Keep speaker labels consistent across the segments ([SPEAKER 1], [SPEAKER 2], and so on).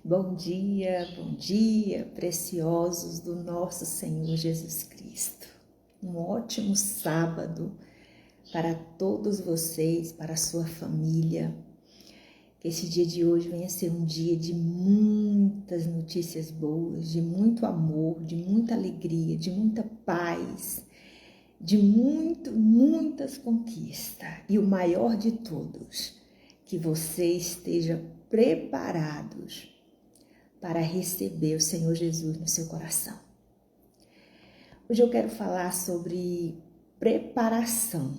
[SPEAKER 1] Bom dia, preciosos do nosso Senhor Jesus Cristo. Um ótimo sábado para todos vocês, para a sua família. Que esse dia de hoje venha ser um dia de muitas notícias boas, de muito amor, de muita alegria, de muita paz, de muitas conquistas. E o maior de todos, que você esteja preparados para receber o Senhor Jesus no seu coração. Hoje eu quero falar sobre preparação.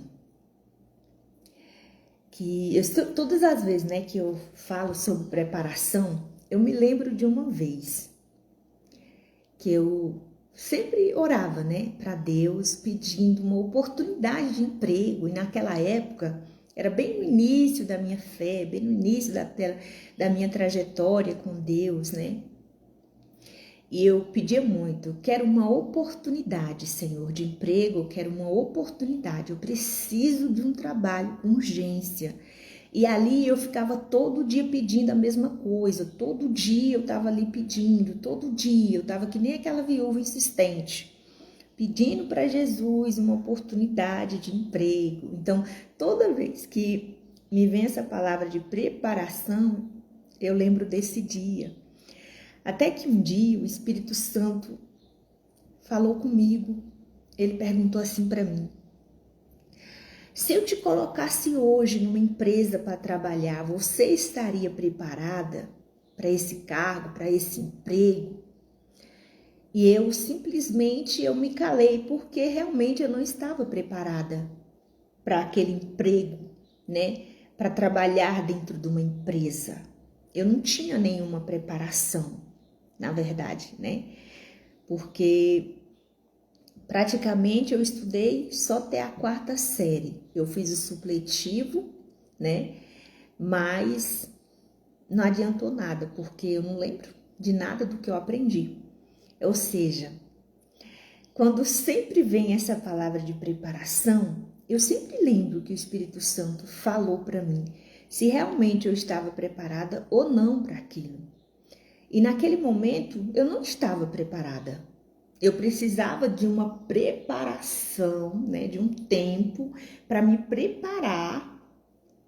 [SPEAKER 1] Todas as vezes, que eu falo sobre preparação, eu me lembro de uma vez que eu sempre orava, para Deus, pedindo uma oportunidade de emprego. E naquela época, era bem no início da minha fé, bem no início da minha trajetória com Deus, E eu pedia muito, quero uma oportunidade, Senhor, de emprego, quero uma oportunidade, eu preciso de um trabalho com urgência. E ali eu ficava todo dia pedindo a mesma coisa, todo dia eu estava ali pedindo, todo dia eu estava que nem aquela viúva insistente, pedindo para Jesus uma oportunidade de emprego. Então, toda vez que me vem essa palavra de preparação, eu lembro desse dia. Até que um dia o Espírito Santo falou comigo, ele perguntou assim para mim: se eu te colocasse hoje numa empresa para trabalhar, você estaria preparada para esse cargo, para esse emprego? E eu simplesmente me calei, porque realmente eu não estava preparada para aquele emprego, para trabalhar dentro de uma empresa. Eu não tinha nenhuma preparação, na verdade, porque praticamente eu estudei só até a 4ª série. Eu fiz o supletivo, mas não adiantou nada, porque eu não lembro de nada do que eu aprendi. Ou seja, quando sempre vem essa palavra de preparação, eu sempre lembro que o Espírito Santo falou para mim se realmente eu estava preparada ou não para aquilo. E naquele momento eu não estava preparada. Eu precisava de uma preparação, de um tempo para me preparar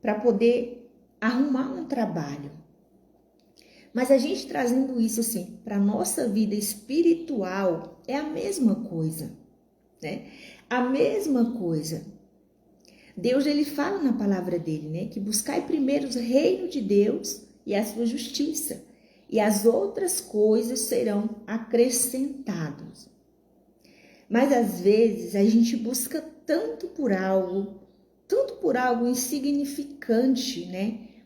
[SPEAKER 1] para poder arrumar um trabalho. Mas a gente trazendo isso assim para a nossa vida espiritual é a mesma coisa, A mesma coisa. Deus, ele fala na palavra dele, que buscai primeiro o reino de Deus e a sua justiça, e as outras coisas serão acrescentadas. Mas às vezes a gente busca tanto por algo insignificante,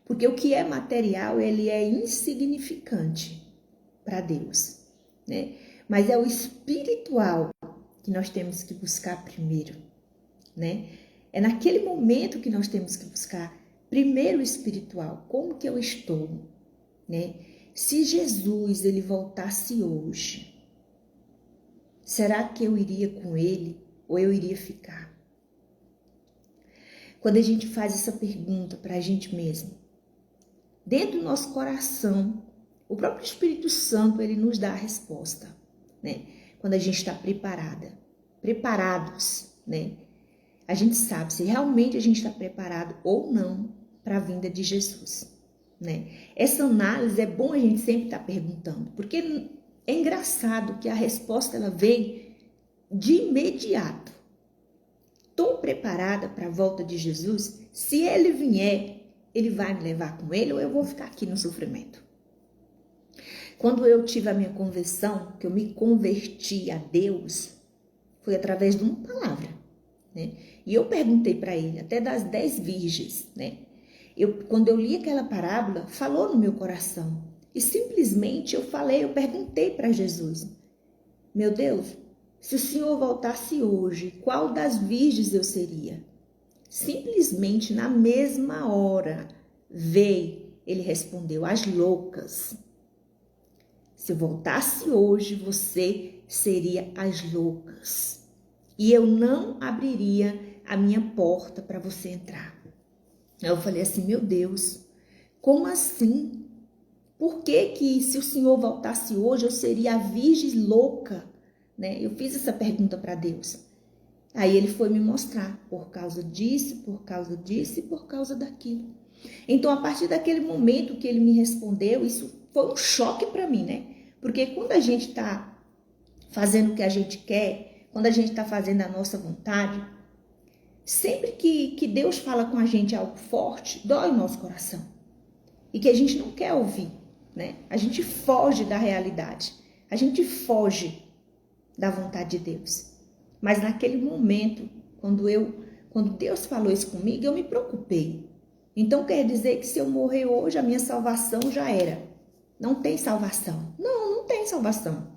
[SPEAKER 1] Porque o que é material, ele é insignificante para Deus, Mas é o espiritual que nós temos que buscar primeiro, É naquele momento que nós temos que buscar primeiro o espiritual. Como que eu estou, Se Jesus, ele voltasse hoje, será que eu iria com ele ou eu iria ficar? Quando a gente faz essa pergunta para a gente mesmo, dentro do nosso coração, o próprio Espírito Santo, ele nos dá a resposta, Quando a gente está preparados, A gente sabe se realmente a gente está preparado ou não para a vinda de Jesus, Essa análise é bom a gente sempre estar perguntando, porque é engraçado que a resposta ela vem de imediato. Estou preparada para a volta de Jesus? Se ele vier, ele vai me levar com ele ou eu vou ficar aqui no sofrimento? Quando eu tive a minha conversão, que eu me converti a Deus, foi através de uma palavra, E eu perguntei para ele, até das 10 virgens, Quando eu li aquela parábola, falou no meu coração. E simplesmente eu perguntei para Jesus: meu Deus, se o Senhor voltasse hoje, qual das virgens eu seria? Simplesmente na mesma hora ele respondeu: as loucas. Se eu voltasse hoje, você seria as loucas. E eu não abriria a minha porta para você entrar. Eu falei assim: meu Deus, como assim? Por que se o Senhor voltasse hoje, eu seria a virgem louca? Né? Eu fiz essa pergunta para Deus. Aí ele foi me mostrar, por causa disso, por causa disso e por causa daquilo. Então, a partir daquele momento que ele me respondeu, isso foi um choque para mim, né? Porque quando a gente está fazendo o que a gente quer, quando a gente está fazendo a nossa vontade, sempre que Deus fala com a gente algo forte, dói o nosso coração. E que a gente não quer ouvir, né? A gente foge da realidade. A gente foge da vontade de Deus. Mas naquele momento, quando Deus falou isso comigo, eu me preocupei. Então quer dizer que se eu morrer hoje, a minha salvação já era. Não tem salvação. Não tem salvação.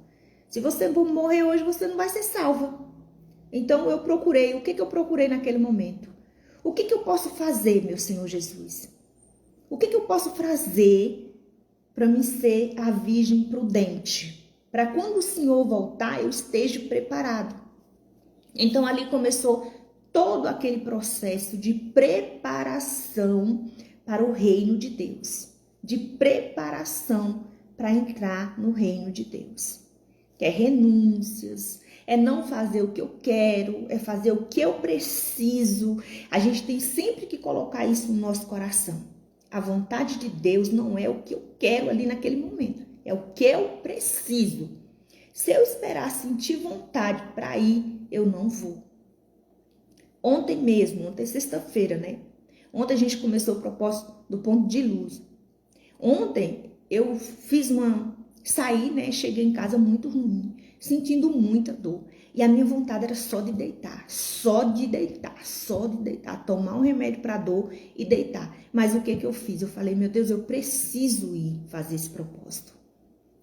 [SPEAKER 1] Se você morrer hoje, você não vai ser salva. Então eu procurei. O que eu procurei naquele momento? O que eu posso fazer, meu Senhor Jesus? O que eu posso fazer para me ser a virgem prudente? Para quando o Senhor voltar, eu esteja preparado. Então ali começou todo aquele processo de preparação para o reino de Deus. De preparação para entrar no reino de Deus. Que é renúncias, é não fazer o que eu quero, é fazer o que eu preciso. A gente tem sempre que colocar isso no nosso coração. A vontade de Deus não é o que eu quero ali naquele momento, é o que eu preciso. Se eu esperar sentir vontade para ir, eu não vou. Ontem sexta-feira, né? Ontem a gente começou o propósito do ponto de luz. Ontem eu saí, né? Cheguei em casa muito ruim, sentindo muita dor. E a minha vontade era só de deitar, tomar um remédio para dor e deitar. Mas o que eu fiz? Eu falei, meu Deus, eu preciso ir fazer esse propósito.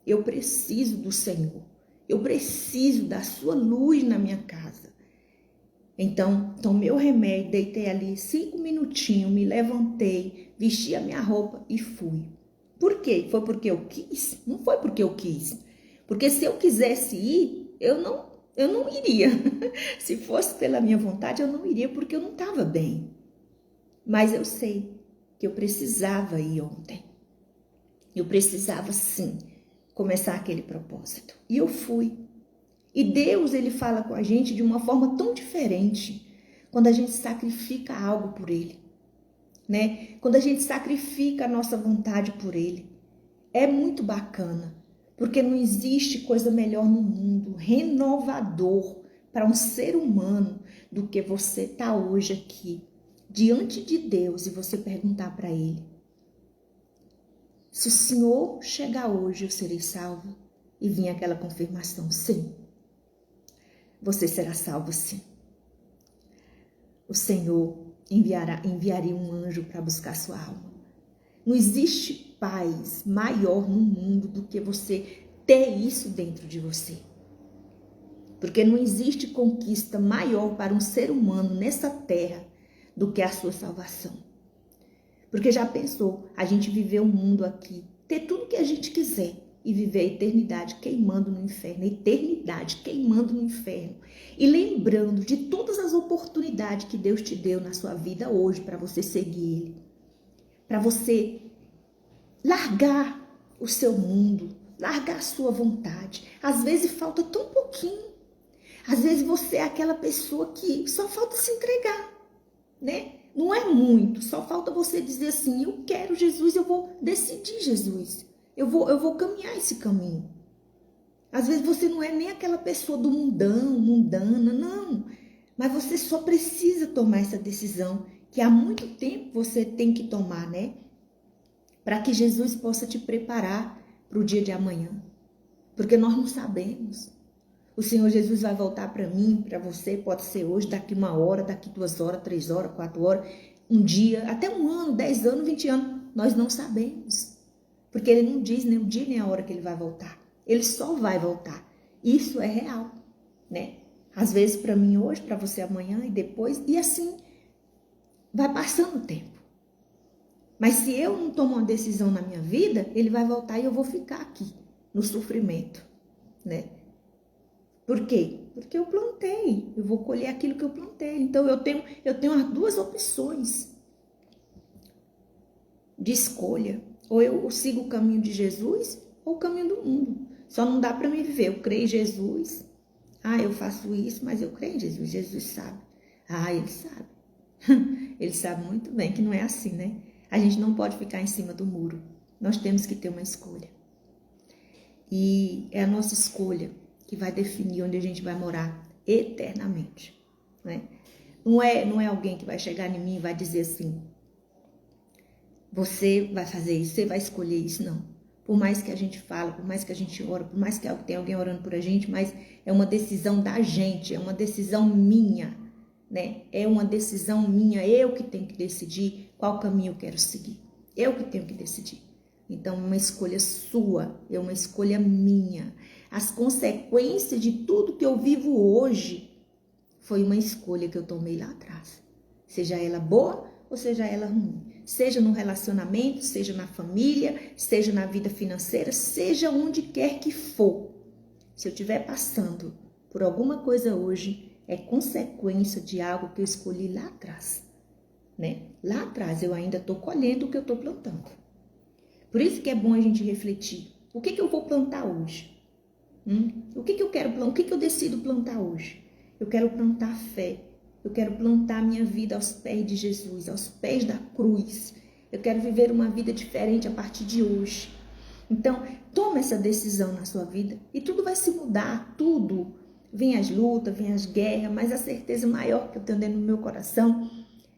[SPEAKER 1] Eu preciso do Senhor. Eu preciso da sua luz na minha casa. Então, tomei o remédio, deitei ali 5 minutinhos, me levantei, vesti a minha roupa e fui. Por quê? Foi porque eu quis? Não foi porque eu quis. Porque se eu quisesse ir, eu não iria. Se fosse pela minha vontade, eu não iria porque eu não estava bem. Mas eu sei que eu precisava ir ontem. Eu precisava, sim, começar aquele propósito. E eu fui. E Deus, ele fala com a gente de uma forma tão diferente quando a gente sacrifica algo por ele, né? Quando a gente sacrifica a nossa vontade por ele. É muito bacana, porque não existe coisa melhor no mundo, renovador para um ser humano do que você estar hoje aqui, diante de Deus e você perguntar para ele: se o Senhor chegar hoje, eu serei salvo? E vir aquela confirmação: sim. Você será salvo, sim. O Senhor enviaria um anjo para buscar sua alma. Não existe paz maior no mundo do que você ter isso dentro de você. Porque não existe conquista maior para um ser humano nessa terra do que a sua salvação. Porque já pensou, a gente viver um mundo aqui, ter tudo que a gente quiser e viver a eternidade queimando no inferno, a eternidade queimando no inferno. E lembrando de todas as oportunidades que Deus te deu na sua vida hoje para você seguir Ele. Para você largar o seu mundo, largar a sua vontade. Às vezes falta tão pouquinho. Às vezes você é aquela pessoa que só falta se entregar, né? Não é muito, só falta você dizer assim: eu quero Jesus, eu vou decidir Jesus. Eu vou caminhar esse caminho. Às vezes você não é nem aquela pessoa do mundana, não. Mas você só precisa tomar essa decisão que há muito tempo você tem que tomar, né? Para que Jesus possa te preparar para o dia de amanhã. Porque nós não sabemos. O Senhor Jesus vai voltar para mim, para você, pode ser hoje, daqui 1 hora, daqui 2 horas, 3 horas, 4 horas, um dia, até 1 ano, 10 anos, 20 anos. Nós não sabemos. Porque ele não diz nem o dia nem a hora que ele vai voltar. Ele só vai voltar. Isso é real, né? Às vezes para mim hoje, para você amanhã e depois. E assim vai passando o tempo. Mas se eu não tomo uma decisão na minha vida, ele vai voltar e eu vou ficar aqui, no sofrimento, né? Por quê? Porque eu plantei. Eu vou colher aquilo que eu plantei. Então eu tenho as 2 opções de escolha. Ou eu sigo o caminho de Jesus ou o caminho do mundo. Só não dá para me viver. Eu creio em Jesus. Eu faço isso, mas eu creio em Jesus. Jesus sabe. Ele sabe. Ele sabe muito bem que não é assim, né? A gente não pode ficar em cima do muro. Nós temos que ter uma escolha. E é a nossa escolha que vai definir onde a gente vai morar eternamente, né? Não é alguém que vai chegar em mim e vai dizer assim, você vai fazer isso, você vai escolher isso, não. Por mais que a gente fala, por mais que a gente ora, por mais que tenha alguém orando por a gente, mas é uma decisão da gente, é uma decisão minha, né? É uma decisão minha, eu que tenho que decidir qual caminho eu quero seguir. Eu que tenho que decidir. Então, é uma escolha sua, é uma escolha minha. As consequências de tudo que eu vivo hoje foi uma escolha que eu tomei lá atrás. Seja ela boa ou seja ela ruim. Seja no relacionamento, seja na família, seja na vida financeira, seja onde quer que for. Se eu estiver passando por alguma coisa hoje, é consequência de algo que eu escolhi lá atrás, né? Lá atrás eu ainda estou colhendo o que eu estou plantando. Por isso que é bom a gente refletir. O que eu vou plantar hoje? O que eu quero plantar? O que eu decido plantar hoje? Eu quero plantar fé. Eu quero plantar minha vida aos pés de Jesus, aos pés da cruz. Eu quero viver uma vida diferente a partir de hoje. Então, toma essa decisão na sua vida e tudo vai se mudar, tudo. Vem as lutas, vem as guerras, mas a certeza maior que eu tenho dentro do meu coração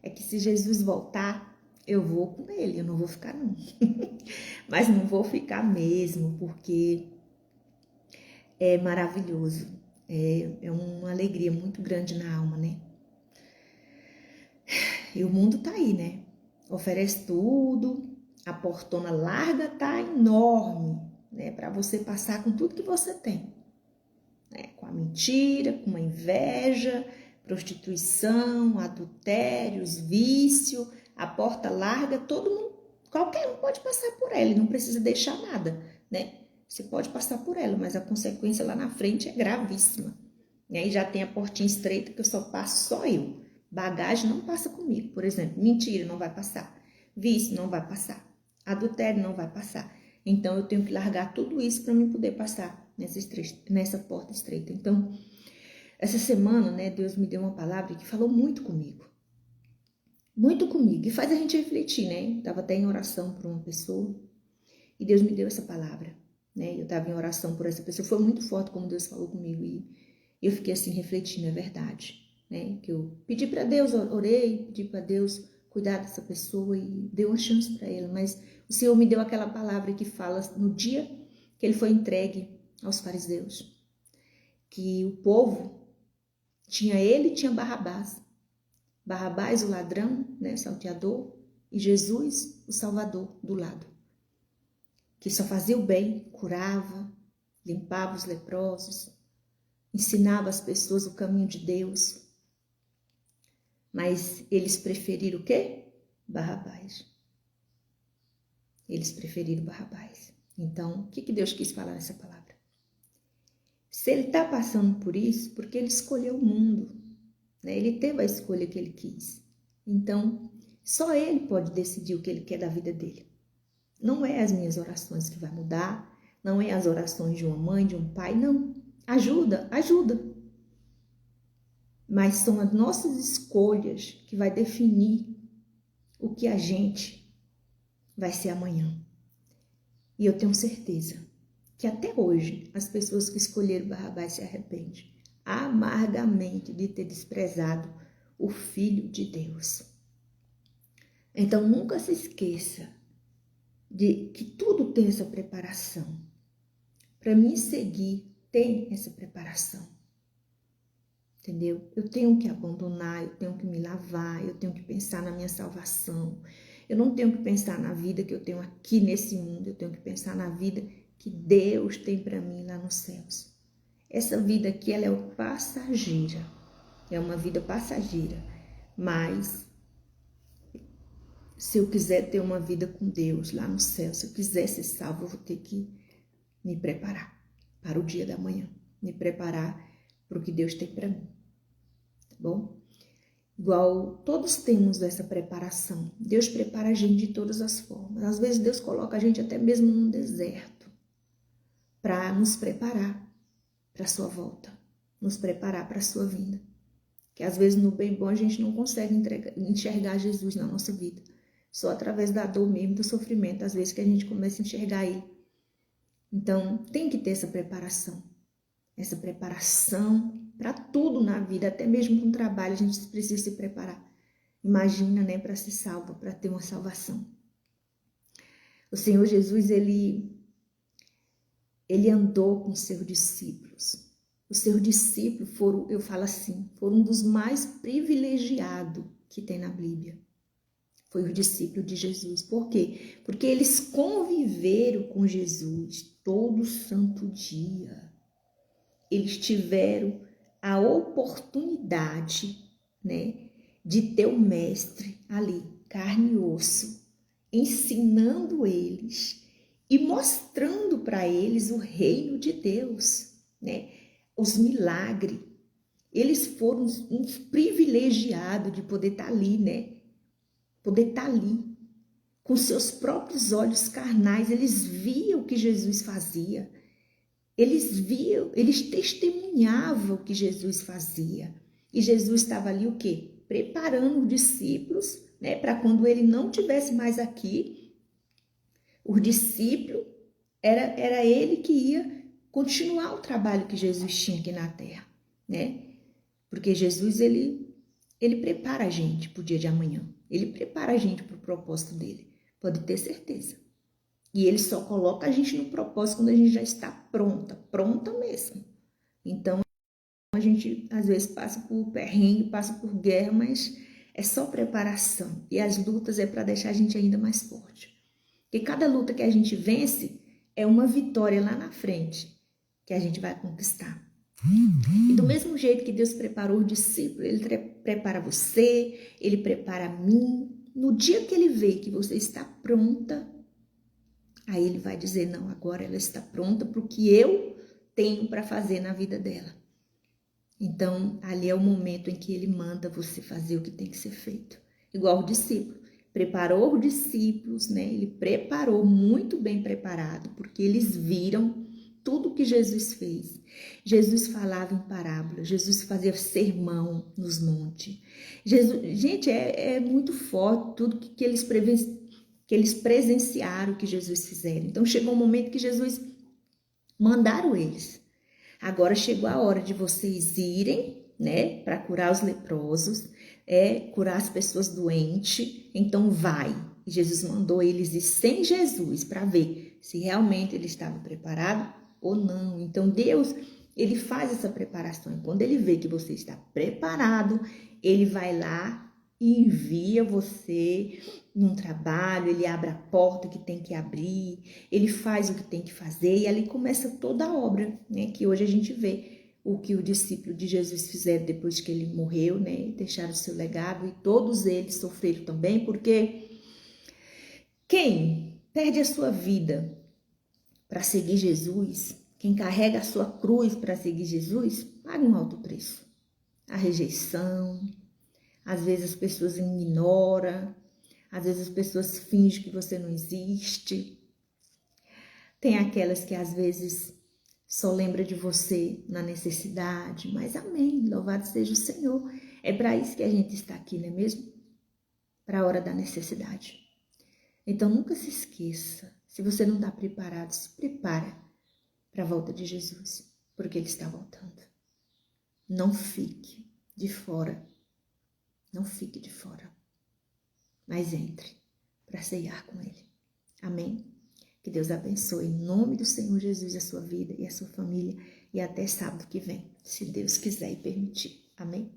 [SPEAKER 1] é que se Jesus voltar, eu vou com ele, eu não vou ficar não. Mas não vou ficar mesmo, porque é maravilhoso. É uma alegria muito grande na alma, né? E o mundo tá aí, né? Oferece tudo, a portona larga tá enorme, né? Para você passar com tudo que você tem, né? Com a mentira, com a inveja, prostituição, adultérios, vício, a porta larga, todo mundo, qualquer um pode passar por ela, não precisa deixar nada, né? Você pode passar por ela, mas a consequência lá na frente é gravíssima. E aí já tem a portinha estreita que eu só passo só eu. Bagagem não passa comigo, por exemplo. Mentira não vai passar. Vício não vai passar. Adultério não vai passar. Então eu tenho que largar tudo isso para mim poder passar nessa porta estreita. Então, essa semana, né, Deus me deu uma palavra que falou muito comigo. Muito comigo. E faz a gente refletir, né? Estava até em oração por uma pessoa e Deus me deu essa palavra, né? Eu estava em oração por essa pessoa. Foi muito forte como Deus falou comigo e eu fiquei assim refletindo, é verdade, né? Que eu pedi para Deus, orei, pedi para Deus cuidar dessa pessoa e deu uma chance para ela, mas o Senhor me deu aquela palavra que fala no dia que ele foi entregue aos fariseus, que o povo tinha ele e tinha Barrabás. Barrabás, o ladrão, né, salteador, e Jesus, o Salvador, do lado, que só fazia o bem, curava, limpava os leprosos, ensinava as pessoas o caminho de Deus. Mas eles preferiram o quê? Barrabás. Eles preferiram Barrabás. Então, o que Deus quis falar nessa palavra? Se ele está passando por isso, porque ele escolheu o mundo, né? Ele teve a escolha que ele quis. Então, só ele pode decidir o que ele quer da vida dele. Não é as minhas orações que vai mudar, não é as orações de uma mãe, de um pai, não. Ajuda. Mas são as nossas escolhas que vai definir o que a gente vai ser amanhã. E eu tenho certeza que até hoje as pessoas que escolheram Barrabás se arrependem amargamente de ter desprezado o Filho de Deus. Então nunca se esqueça de que tudo tem essa preparação. Para mim seguir tem essa preparação. Entendeu? Eu tenho que abandonar, eu tenho que me lavar, eu tenho que pensar na minha salvação. Eu não tenho que pensar na vida que eu tenho aqui nesse mundo, eu tenho que pensar na vida que Deus tem para mim lá nos céus. Essa vida aqui, ela é passageira, é uma vida passageira, mas se eu quiser ter uma vida com Deus lá no céu, se eu quiser ser salvo, eu vou ter que me preparar para o dia da manhã, me preparar para o que Deus tem para mim, tá bom? Igual todos temos essa preparação. Deus prepara a gente de todas as formas. Às vezes Deus coloca a gente até mesmo num deserto para nos preparar para a sua volta, nos preparar para a sua vinda. Que às vezes no bem bom a gente não consegue enxergar Jesus na nossa vida. Só através da dor mesmo, do sofrimento, às vezes que a gente começa a enxergar Ele. Então tem que ter essa preparação para tudo na vida, até mesmo com o trabalho a gente precisa se preparar. Imagina, né, para ser salvo, para ter uma salvação. O Senhor Jesus, ele andou com seus discípulos. Os seus discípulos foram, eu falo assim, foram um dos mais privilegiados que tem na Bíblia. Foi o discípulo de Jesus. Por quê? Porque eles conviveram com Jesus todo santo dia. Eles tiveram a oportunidade, né, de ter o mestre ali, carne e osso, ensinando eles e mostrando para eles o reino de Deus, né, os milagres. Eles foram uns privilegiados de poder estar ali, né, poder estar ali. Com seus próprios olhos carnais, eles viam o que Jesus fazia. Eles viam, eles testemunhavam o que Jesus fazia. E Jesus estava ali o quê? Preparando os discípulos, né, para quando ele não estivesse mais aqui, os discípulos, era ele que ia continuar o trabalho que Jesus tinha aqui na terra, né? Porque Jesus, ele prepara a gente para o dia de amanhã. Ele prepara a gente para o propósito dele. Pode ter certeza. E ele só coloca a gente no propósito quando a gente já está pronta mesmo. Então, a gente às vezes passa por perrengue, passa por guerra, mas é só preparação. E as lutas é para deixar a gente ainda mais forte. Porque cada luta que a gente vence é uma vitória lá na frente que a gente vai conquistar. E do mesmo jeito que Deus preparou os discípulos, Ele prepara você, Ele prepara mim. No dia que Ele vê que você está pronta, aí Ele vai dizer, não, agora ela está pronta para o que eu tenho para fazer na vida dela. Então, ali é o momento em que Ele manda você fazer o que tem que ser feito. Igual o discípulo. Preparou os discípulos, né? Ele preparou, muito bem preparado, porque eles viram tudo que Jesus fez. Jesus falava em parábola, Jesus fazia sermão nos montes. Gente, é muito forte tudo que eles presenciaram que Jesus fizeram. Então chegou um momento que Jesus mandaram eles. Agora chegou a hora de vocês irem, né, para curar os leprosos, curar as pessoas doentes. Então vai. E Jesus mandou eles ir sem Jesus para ver se realmente ele estava preparado ou não. Então Deus, ele faz essa preparação. E quando ele vê que você está preparado, ele vai lá e envia você num trabalho, ele abre a porta que tem que abrir, ele faz o que tem que fazer e ali começa toda a obra, né? Que hoje a gente vê o que o discípulo de Jesus fizeram depois que ele morreu, né? Deixaram o seu legado e todos eles sofreram também, porque quem perde a sua vida para seguir Jesus, quem carrega a sua cruz para seguir Jesus, paga um alto preço. A rejeição, às vezes as pessoas ignoram, às vezes as pessoas fingem que você não existe. Tem aquelas que às vezes só lembra de você na necessidade, mas amém, louvado seja o Senhor. É para isso que a gente está aqui, não é mesmo? Para a hora da necessidade. Então nunca se esqueça, se você não está preparado, se prepara para a volta de Jesus, porque Ele está voltando. Não fique de fora, não fique de fora, mas entre para ceiar com Ele. Amém? Que Deus abençoe em nome do Senhor Jesus a sua vida e a sua família e até sábado que vem, se Deus quiser e permitir. Amém?